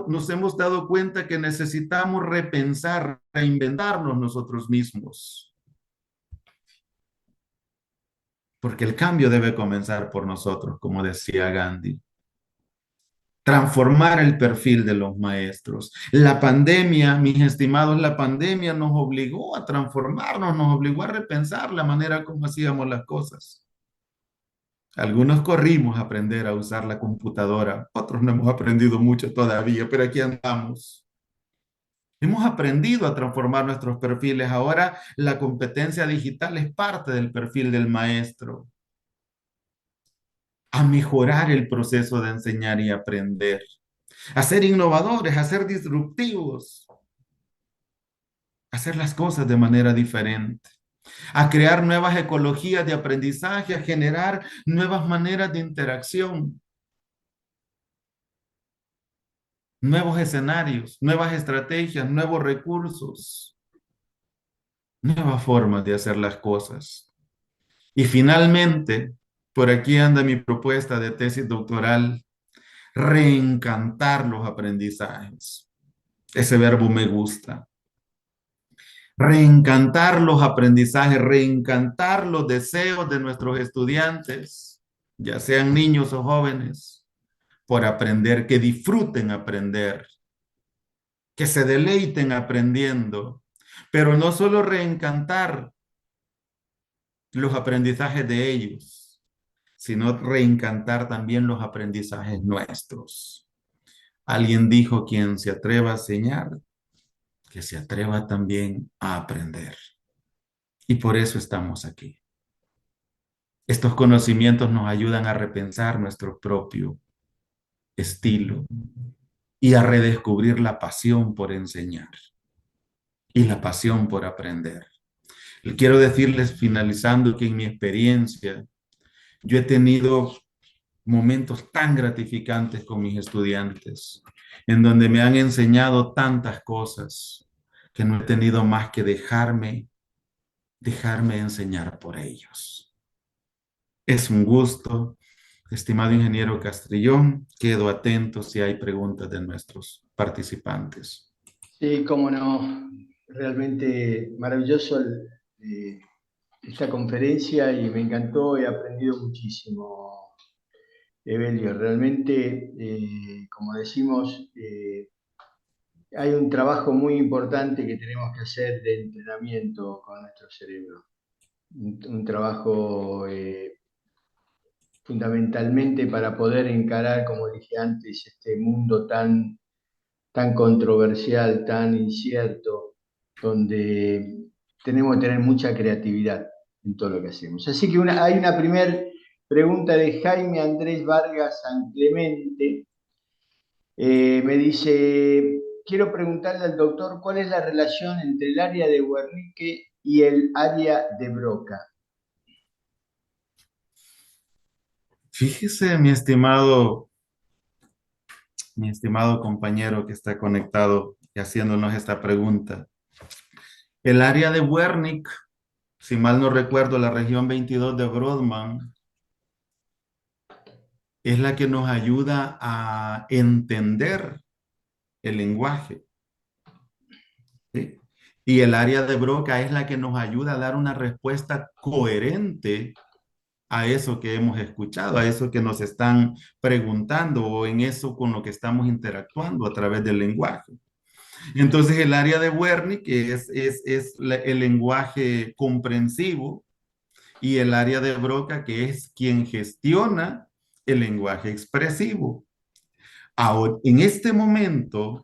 nos hemos dado cuenta que necesitamos repensar, reinventarnos nosotros mismos. Porque el cambio debe comenzar por nosotros, como decía Gandhi. Transformar el perfil de los maestros. La pandemia, mis estimados, la pandemia nos obligó a transformarnos, nos obligó a repensar la manera como hacíamos las cosas. Algunos corrimos a aprender a usar la computadora, otros no hemos aprendido mucho todavía, pero aquí andamos. Hemos aprendido a transformar nuestros perfiles. Ahora la competencia digital es parte del perfil del maestro. A mejorar el proceso de enseñar y aprender, a ser innovadores, a ser disruptivos, a hacer las cosas de manera diferente, a crear nuevas ecologías de aprendizaje, a generar nuevas maneras de interacción. nuevos escenarios, nuevas estrategias, nuevos recursos, nuevas formas de hacer las cosas. Y finalmente, por aquí anda mi propuesta de tesis doctoral, reencantar los aprendizajes. Ese verbo me gusta. Reencantar los aprendizajes, reencantar los deseos de nuestros estudiantes, ya sean niños o jóvenes, por aprender, que disfruten aprender, que se deleiten aprendiendo, pero no solo reencantar los aprendizajes de ellos, sino reencantar también los aprendizajes nuestros. Alguien dijo: quien se atreva a enseñar, que se atreva también a aprender. Y por eso estamos aquí. Estos conocimientos nos ayudan a repensar nuestro propio estilo y a redescubrir la pasión por enseñar y la pasión por aprender. Quiero decirles, finalizando, que en mi experiencia yo he tenido momentos tan gratificantes con mis estudiantes, en donde me han enseñado tantas cosas que no he tenido más que dejarme enseñar por ellos. Es un gusto, estimado ingeniero Castrillón. Quedo atento si hay preguntas de nuestros participantes. Sí, cómo no. Realmente maravilloso esta conferencia y me encantó, he aprendido muchísimo, Evelio. Realmente, como decimos, hay un trabajo muy importante que tenemos que hacer de entrenamiento con nuestro cerebro. Un trabajo fundamentalmente para poder encarar, como dije antes, este mundo tan controversial, tan incierto, donde tenemos que tener mucha creatividad en todo lo que hacemos. Así que hay una primera pregunta de Jaime Andrés Vargas San Clemente. Me dice: quiero preguntarle al doctor cuál es la relación entre el área de Wernicke y el área de Broca. Fíjese, mi estimado compañero que está conectado y haciéndonos esta pregunta. El área de Wernicke, si mal no recuerdo, la región 22 de Brodmann, es la que nos ayuda a entender el lenguaje. ¿Sí? Y el área de Broca es la que nos ayuda a dar una respuesta coherente a eso que hemos escuchado, a eso que nos están preguntando o en eso con lo que estamos interactuando a través del lenguaje. Entonces, el área de Wernicke es el lenguaje comprensivo, y el área de Broca, que es quien gestiona el lenguaje expresivo. Ahora, en este momento,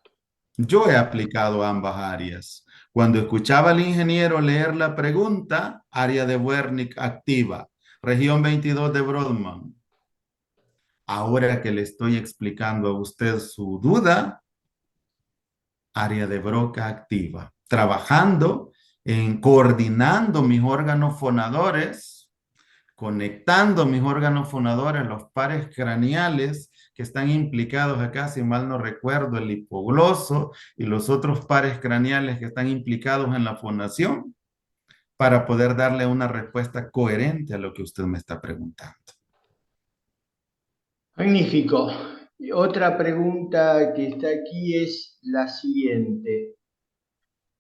yo he aplicado ambas áreas. Cuando escuchaba al ingeniero leer la pregunta, área de Wernicke activa, región 22 de Brodmann. Ahora que le estoy explicando a usted su duda, área de Broca activa, trabajando en coordinando mis órganos fonadores, conectando mis órganos fonadores, los pares craneales que están implicados acá, si mal no recuerdo, el hipogloso y los otros pares craneales que están implicados en la fonación, para poder darle una respuesta coherente a lo que usted me está preguntando. Magnífico. Otra pregunta que está aquí es la siguiente.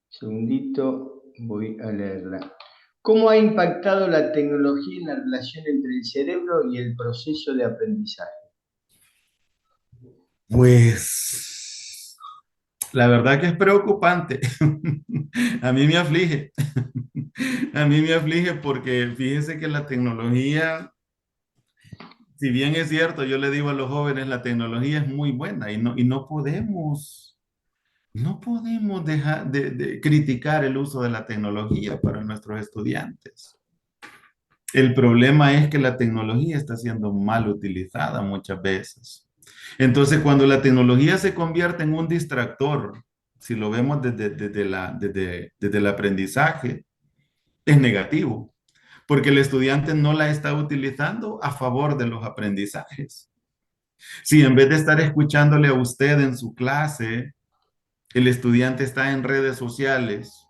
Segundito, voy a leerla. ¿Cómo ha impactado la tecnología en la relación entre el cerebro y el proceso de aprendizaje? Pues la verdad que es preocupante. A mí me aflige. A mí me aflige porque fíjese que la tecnología, si bien es cierto, yo le digo a los jóvenes, la tecnología es muy buena y no podemos dejar de criticar el uso de la tecnología para nuestros estudiantes. El problema es que la tecnología está siendo mal utilizada muchas veces. Entonces, cuando la tecnología se convierte en un distractor, si lo vemos desde el aprendizaje, es negativo, porque el estudiante no la está utilizando a favor de los aprendizajes. Si en vez de estar escuchándole a usted en su clase, el estudiante está en redes sociales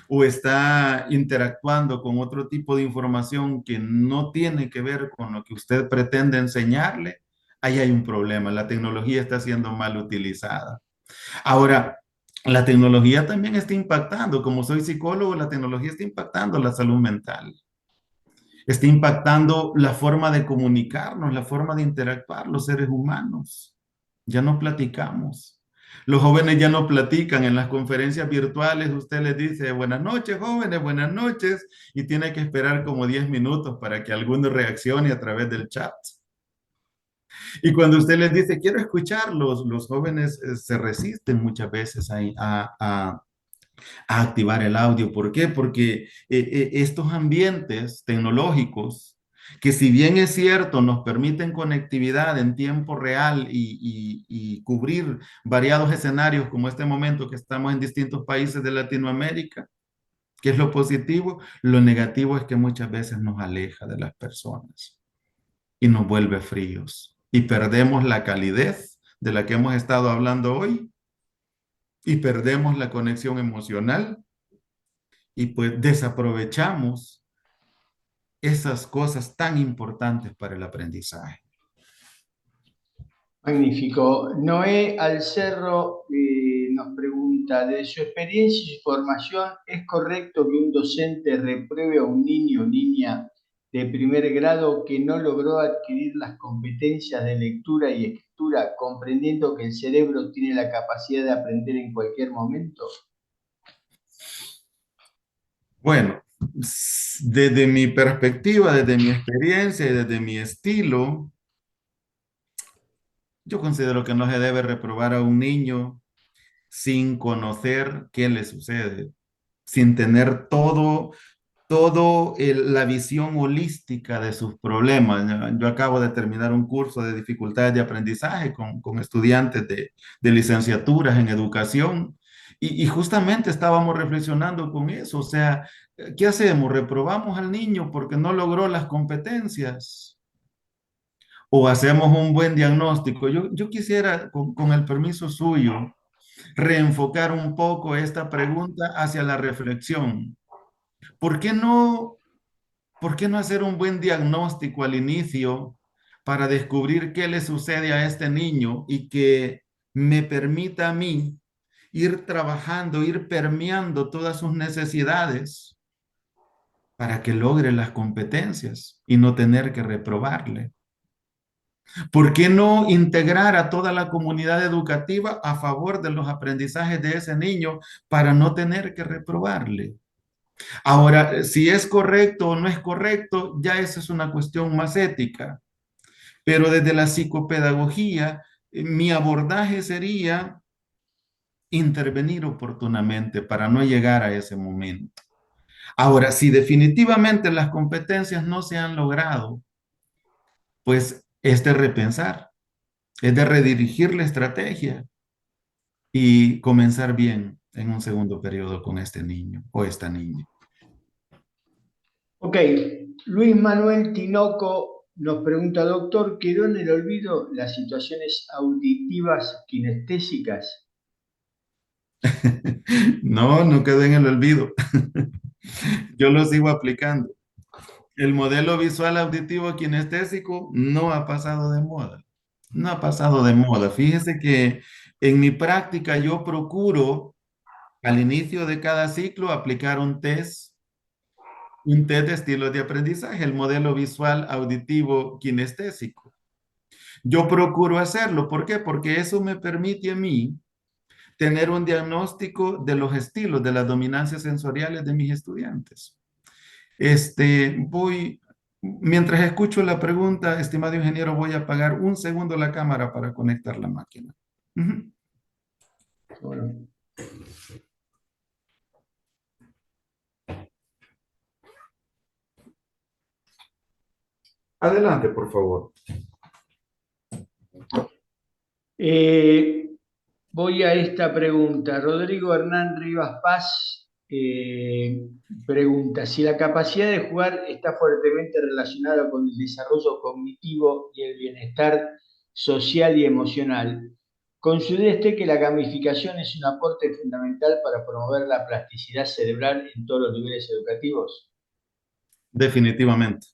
o está interactuando con otro tipo de información que no tiene que ver con lo que usted pretende enseñarle, ahí hay un problema. La tecnología está siendo mal utilizada. Ahora, la tecnología también está impactando, como soy psicólogo, la tecnología está impactando la salud mental. Está impactando la forma de comunicarnos, la forma de interactuar los seres humanos. Ya no platicamos. Los jóvenes ya no platican en las conferencias virtuales. Usted les dice, buenas noches, jóvenes, buenas noches, y tiene que esperar como 10 minutos para que alguno reaccione a través del chat. Y cuando usted les dice, quiero escucharlos, los jóvenes se resisten muchas veces a activar el audio. ¿Por qué? Porque estos ambientes tecnológicos, que si bien es cierto, nos permiten conectividad en tiempo real y cubrir variados escenarios como este momento que estamos en distintos países de Latinoamérica, ¿qué es lo positivo? Lo negativo es que muchas veces nos aleja de las personas y nos vuelve fríos y perdemos la calidez de la que hemos estado hablando hoy y perdemos la conexión emocional y pues desaprovechamos esas cosas tan importantes para el aprendizaje. Magnífico. Noé Alcerro nos pregunta, de su experiencia y su formación, ¿es correcto que un docente repruebe a un niño o niña de primer grado que no logró adquirir las competencias de lectura y escritura, comprendiendo que el cerebro tiene la capacidad de aprender en cualquier momento? Bueno, desde mi perspectiva, desde mi experiencia y desde mi estilo, yo considero que no se debe reprobar a un niño sin conocer qué le sucede, sin tener la visión holística de sus problemas. Yo acabo de terminar un curso de dificultades de aprendizaje con estudiantes de licenciaturas en educación y justamente estábamos reflexionando con eso. O sea, ¿qué hacemos? ¿Reprobamos al niño porque no logró las competencias? ¿O hacemos un buen diagnóstico? Yo quisiera, con el permiso suyo, reenfocar un poco esta pregunta hacia la reflexión. ¿Por qué no ¿Por qué no hacer un buen diagnóstico al inicio para descubrir qué le sucede a este niño y que me permita a mí ir trabajando, ir permeando todas sus necesidades para que logre las competencias y no tener que reprobarle? ¿Por qué no integrar a toda la comunidad educativa a favor de los aprendizajes de ese niño para no tener que reprobarle? Ahora, si es correcto o no es correcto, ya esa es una cuestión más ética. Pero desde la psicopedagogía, mi abordaje sería intervenir oportunamente para no llegar a ese momento. Ahora, si definitivamente las competencias no se han logrado, pues es de repensar, es de redirigir la estrategia y comenzar bien en un segundo periodo con este niño o esta niña. Ok, Luis Manuel Tinoco nos pregunta, doctor, ¿quedó en el olvido las situaciones auditivas kinestésicas? No, no quedó en el olvido. Yo lo sigo aplicando. El modelo visual auditivo kinestésico no ha pasado de moda. No ha pasado de moda. Fíjese que en mi práctica yo procuro al inicio de cada ciclo aplicar un test de estilos de aprendizaje, el modelo visual auditivo kinestésico. Yo procuro hacerlo. ¿Por qué? Porque eso me permite a mí tener un diagnóstico de los estilos, de las dominancias sensoriales de mis estudiantes. Mientras escucho la pregunta, estimado ingeniero, voy a apagar un segundo la cámara para conectar la máquina. Bueno. Adelante, por favor. Voy a esta pregunta. Rodrigo Hernán Rivas Paz pregunta, si la capacidad de jugar está fuertemente relacionada con el desarrollo cognitivo y el bienestar social y emocional, ¿considera usted que la gamificación es un aporte fundamental para promover la plasticidad cerebral en todos los niveles educativos? Definitivamente.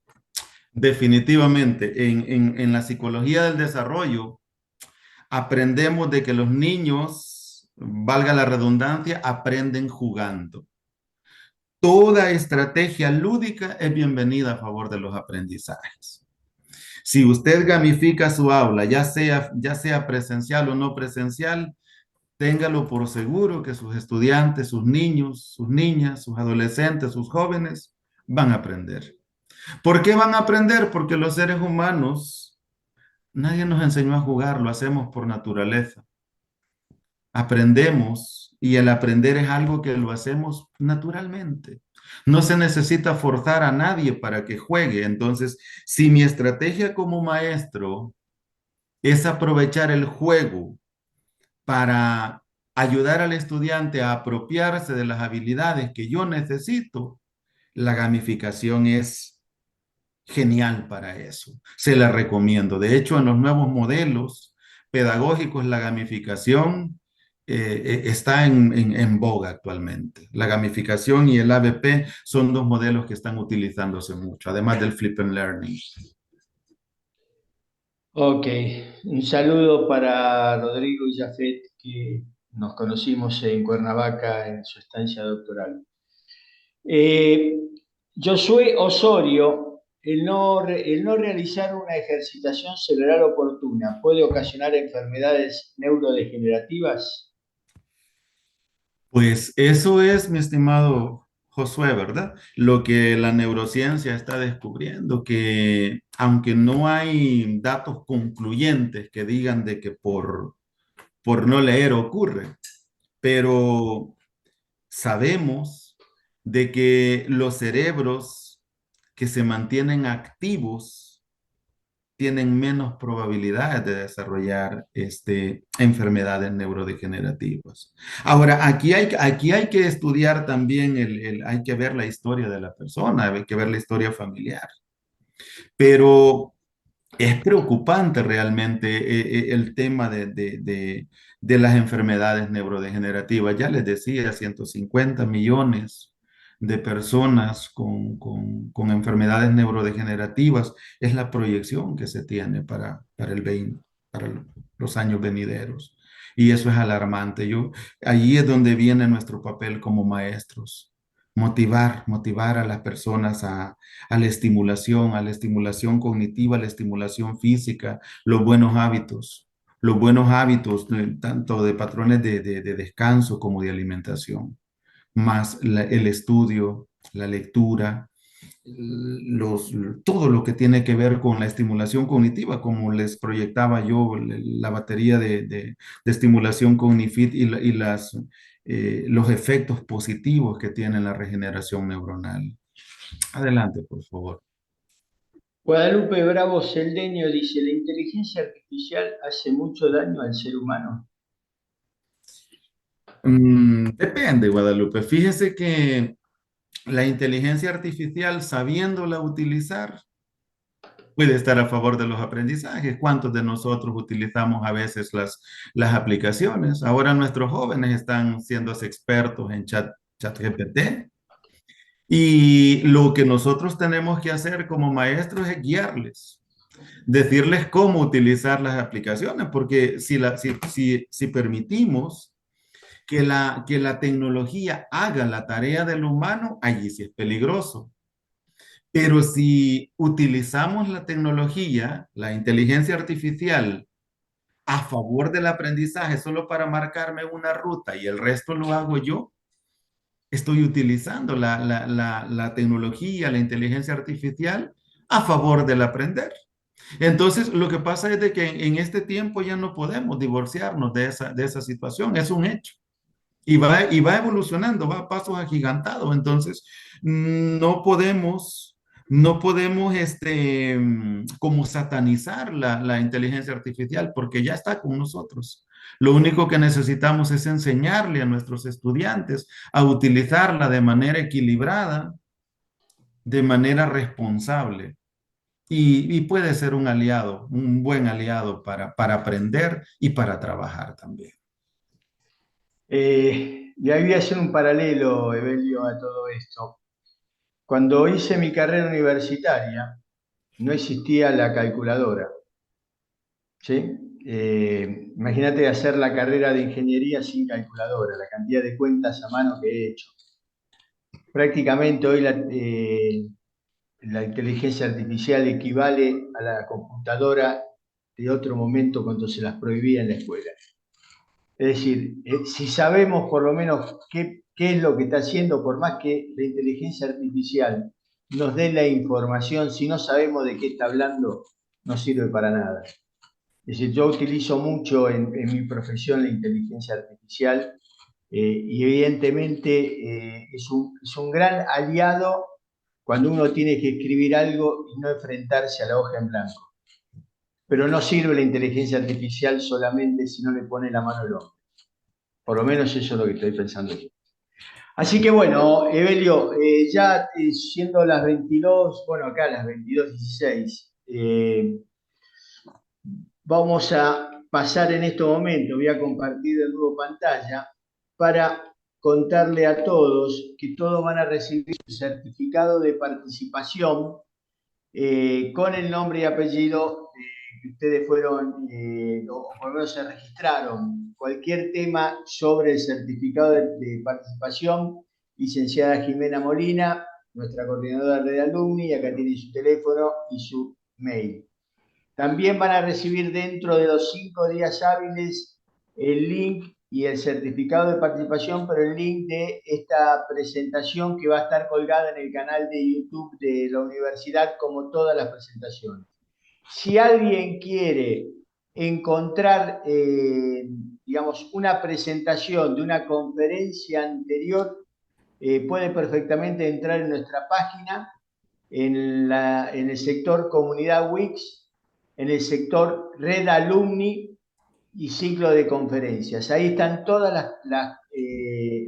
Definitivamente. En la psicología del desarrollo, aprendemos de que los niños, valga la redundancia, aprenden jugando. Toda estrategia lúdica es bienvenida a favor de los aprendizajes. Si usted gamifica su aula, ya sea presencial o no presencial, téngalo por seguro que sus estudiantes, sus niños, sus niñas, sus adolescentes, sus jóvenes van a aprender. ¿Por qué van a aprender? Porque los seres humanos, nadie nos enseñó a jugar, lo hacemos por naturaleza. Aprendemos y el aprender es algo que lo hacemos naturalmente. No se necesita forzar a nadie para que juegue. Entonces, si mi estrategia como maestro es aprovechar el juego para ayudar al estudiante a apropiarse de las habilidades que yo necesito, la gamificación es genial para eso. Se la recomiendo. De hecho, en los nuevos modelos pedagógicos, la gamificación está en boga actualmente. La gamificación y el ABP son dos modelos que están utilizándose mucho, además del Flip and Learning. Ok, un saludo para Rodrigo y Jafet, que nos conocimos en Cuernavaca en su estancia doctoral. Josué Osorio, el no realizar una ejercitación cerebral oportuna puede ocasionar enfermedades neurodegenerativas. Pues eso es, mi estimado Josué, ¿verdad? Lo que la neurociencia está descubriendo, que aunque no hay datos concluyentes que digan de que por no leer ocurre, pero sabemos de que los cerebros que se mantienen activos tienen menos probabilidades de desarrollar enfermedades neurodegenerativas. Ahora, aquí hay que estudiar también, hay que ver la historia de la persona, hay que ver la historia familiar, pero es preocupante realmente el tema de las enfermedades neurodegenerativas. Ya les decía, 150 millones de personas con enfermedades neurodegenerativas es la proyección que se tiene para el 20, para los años venideros. Y eso es alarmante. Allí es donde viene nuestro papel como maestros. Motivar a las personas a la estimulación cognitiva, a la estimulación física, los buenos hábitos tanto de patrones de descanso como de alimentación, más el estudio, la lectura, los, todo lo que tiene que ver con la estimulación cognitiva, como les proyectaba yo, la batería de estimulación cognifit y los efectos positivos que tiene la regeneración neuronal. Adelante, por favor. Guadalupe Bravo Celdeño dice, ¿la inteligencia artificial hace mucho daño al ser humano? Depende, Guadalupe. Fíjese que la inteligencia artificial, sabiéndola utilizar, puede estar a favor de los aprendizajes. ¿Cuántos de nosotros utilizamos a veces las aplicaciones? Ahora nuestros jóvenes están siendo expertos en ChatGPT. Y lo que nosotros tenemos que hacer como maestros es guiarles, decirles cómo utilizar las aplicaciones, porque si permitimos que la tecnología haga la tarea del humano, allí sí es peligroso. Pero si utilizamos la tecnología, la inteligencia artificial, a favor del aprendizaje, solo para marcarme una ruta y el resto lo hago yo, estoy utilizando la tecnología, la inteligencia artificial a favor del aprender. Entonces, lo que pasa es de que en este tiempo ya no podemos divorciarnos de esa situación, es un hecho. Y va evolucionando, va a pasos agigantados. Entonces, no podemos como satanizar la inteligencia artificial porque ya está con nosotros. Lo único que necesitamos es enseñarle a nuestros estudiantes a utilizarla de manera equilibrada, de manera responsable. y puede ser un aliado, un buen aliado para aprender y para trabajar también. Y ahí voy a hacer un paralelo, Evelio, a todo esto. Cuando hice mi carrera universitaria, no existía la calculadora, ¿sí? Imagínate hacer la carrera de ingeniería sin calculadora, la cantidad de cuentas a mano que he hecho. Prácticamente hoy la inteligencia artificial equivale a la computadora de otro momento cuando se las prohibía en la escuela. Es decir, si sabemos por lo menos qué es lo que está haciendo, por más que la inteligencia artificial nos dé la información, si no sabemos de qué está hablando, no sirve para nada. Es decir, yo utilizo mucho en mi profesión la inteligencia artificial y evidentemente es un gran aliado cuando uno tiene que escribir algo y no enfrentarse a la hoja en blanco. Pero no sirve la inteligencia artificial solamente si no le pone la mano al hombre. Por lo menos eso es lo que estoy pensando yo. Así que bueno, Evelio, ya siendo las 22, bueno, acá las 22:16, vamos a pasar en este momento, voy a compartir de nuevo pantalla para contarle a todos que todos van a recibir un certificado de participación con el nombre y apellido que ustedes fueron, o por lo menos se registraron. Cualquier tema sobre el certificado de participación, licenciada Jimena Molina, nuestra coordinadora de alumni, y acá tiene su teléfono y su mail. También van a recibir dentro de los 5 días hábiles el link y el certificado de participación, pero el link de esta presentación que va a estar colgada en el canal de YouTube de la universidad, como todas las presentaciones. Si alguien quiere encontrar, digamos, una presentación de una conferencia anterior, puede perfectamente entrar en nuestra página, en el sector Comunidad Wix, en el sector Red Alumni y ciclo de conferencias. Ahí están todas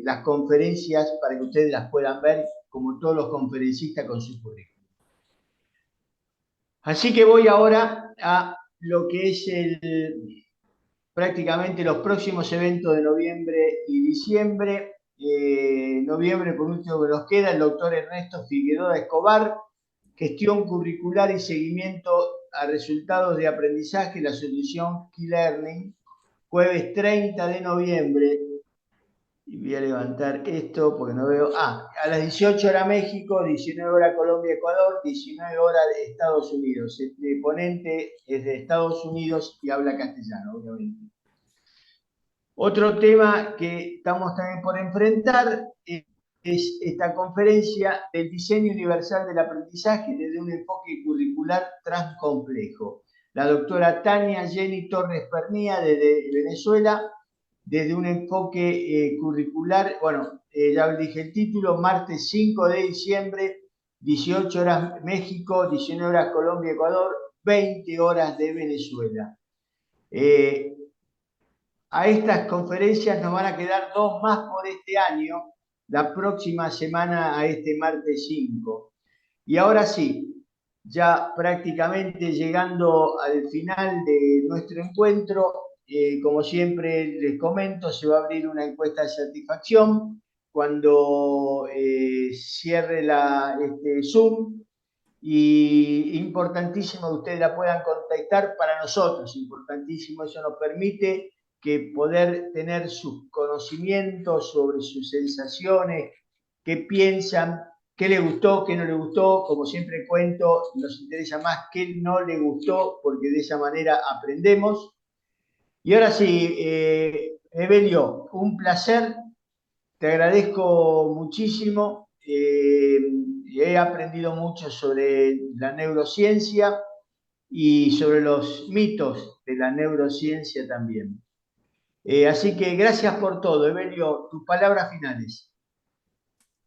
las conferencias para que ustedes las puedan ver, como todos los conferencistas con su currículum. Así que voy ahora a lo que es prácticamente los próximos eventos de noviembre y diciembre. Noviembre, por último, que nos queda el doctor Ernesto Figueroa Escobar, gestión curricular y seguimiento a resultados de aprendizaje, la solución Key Learning, jueves 30 de noviembre. Y voy a levantar esto porque no veo. A las 18 horas México, 19 horas Colombia, Ecuador, 19 horas de Estados Unidos. El ponente es de Estados Unidos y habla castellano, obviamente. Otro tema que estamos también por enfrentar es esta conferencia del diseño universal del aprendizaje desde un enfoque curricular transcomplejo. La doctora Tania Jenny Torres Pernía desde Venezuela, desde un enfoque curricular, bueno, ya dije el título, martes 5 de diciembre, 18 horas México, 19 horas Colombia, Ecuador, 20 horas de Venezuela. A estas conferencias nos van a quedar 2 más por este año, la próxima semana a este martes 5. Y ahora sí, ya prácticamente llegando al final de nuestro encuentro, como siempre les comento, se va a abrir una encuesta de satisfacción cuando cierre este Zoom. Y importantísimo que ustedes la puedan contactar para nosotros, importantísimo, eso nos permite que poder tener sus conocimientos sobre sus sensaciones, qué piensan, qué le gustó, qué no le gustó. Como siempre cuento, nos interesa más qué no le gustó, porque de esa manera aprendemos. Y ahora sí, Evelio, un placer, te agradezco muchísimo. He aprendido mucho sobre la neurociencia y sobre los mitos de la neurociencia también. Así que gracias por todo, Evelio. Tus palabras finales.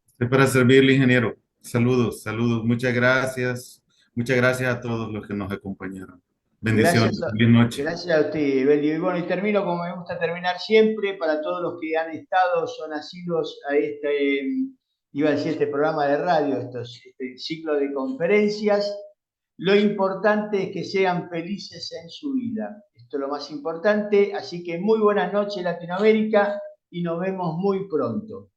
Estoy para servirle, ingeniero. Saludos, saludos. Muchas gracias. Muchas gracias a todos los que nos acompañaron. Bendiciones. Feliz noche. Gracias a usted, Evelio. Y bueno, y termino como me gusta terminar siempre, para todos los que han estado, son asiduos a iba a decir este programa de radio, este ciclo de conferencias. Lo importante es que sean felices en su vida. Esto es lo más importante. Así que muy buenas noches, Latinoamérica, y nos vemos muy pronto.